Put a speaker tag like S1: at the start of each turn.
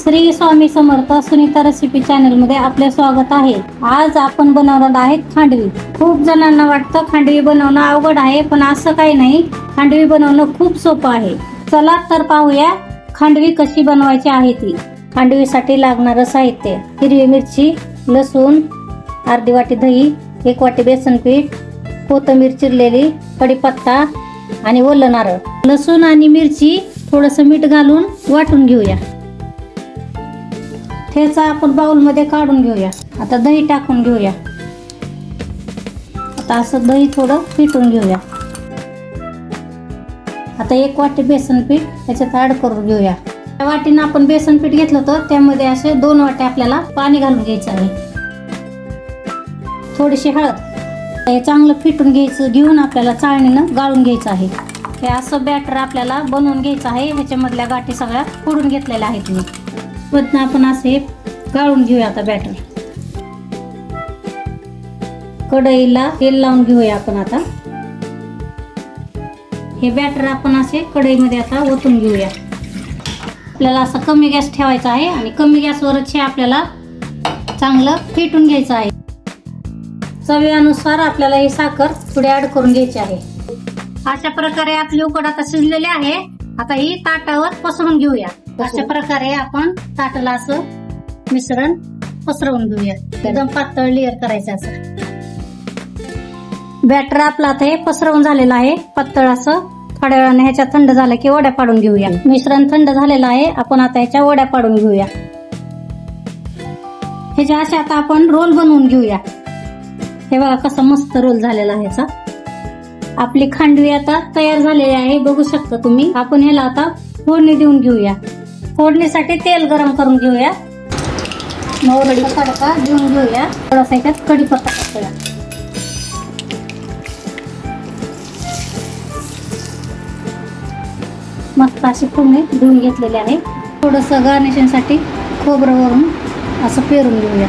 S1: Shri Swami Samarth Sunita recipe channel मध्ये आपले स्वागत आहे। आज आपण बनवणार आहे खांडवी। खूप जणांना वाटतं खांडवी बनवणं अवघड आहे, पण असं काही नाही। खांडवी बनवणं खूप सोपं आहे। चला तर पाहूया खांडवी कशी बनवायची आहे ती। खांडवीसाठी लागणारं साहित्य: हिरवी मिरची, लसूण, अर्धी वाटी दही, 1 वाटी बेसन पीठ, कोथिंबीर चिरलेली, कढीपत्ता आणि ओलं नारळ। लसूण आणि मिरची थोडंसं मीठ घालून वाटून घेऊया। ठेचा आपण बाउल मध्ये काढून घेऊया। आता दही टाकून घेऊया। आता असं दही थोडं फिटून घेऊया। आता 1 वाटी बेसन पीठ याच्यात ऍड करून घेऊया। त्या वाटीनं आपण बेसन पीठ घेतलं होतं, त्यामध्ये असे 2 वाटे आपल्याला पाणी घालून घ्यायचं आहे। थोडीशी हळद। हे चांगलं फिटून घ्यायचं, घेऊन आपल्याला चाळणीनं गाळून घ्यायचं आहे। हे असं बॅटर आपल्याला बनवून घ्यायचं आहे। ह्याच्यामधल्या गाठी सगळ्या फोडून घेतलेल्या आहेत मी। मधनं आपण असे गाळून घेऊया। आता बॅटर कढईला तेल लावून घेऊया आपण। आता हे बॅटर आपण असे कढईमध्ये आता ओतून घेऊया। आपल्याला असं कमी गॅस ठेवायचा आहे आणि कमी गॅसवरच हे आपल्याला चांगलं फेटून घ्यायचं आहे। चवीनुसार आपल्याला ही साखर थोडी ऍड करून घ्यायची आहे। अशा प्रकारे आपली उकड आता शिजलेली आहे। आता ही ताटावर पसरून घेऊया। अशा प्रकारे आपण ताटाला असं मिश्रण पसरवून घेऊया। एकदम पातळ लेअर करायचं असं। बॅटर आपला आता हे पसरवून झालेलं आहे पातळ असं। थोड्या वेळाने ह्याच्या थंड झालं की वड्या पाडून घेऊया। मिश्रण थंड झालेलं आहे, आपण आता ह्याच्या वड्या पाडून घेऊया। ह्याच्या अशा आता आपण रोल बनवून घेऊया। हे बघा कसं मस्त रोल झालेला आहे ह्याचा। आपली खांडवी आता तयार झालेली आहे, बघू शकता तुम्ही। आपण ह्याला आता फोडणी देऊन घेऊया। फोडणीसाठी तेल गरम करून घेऊया। मोहरीचा तडका देऊन घेऊया। थोडासा ह्याच्यात कढीपत्ता टाकूया। मस्त अशी फोडणी देऊन घेतलेली आहे। थोडंसं गार्निशिंगसाठी खोबरं वरून असं पेरून घेऊया।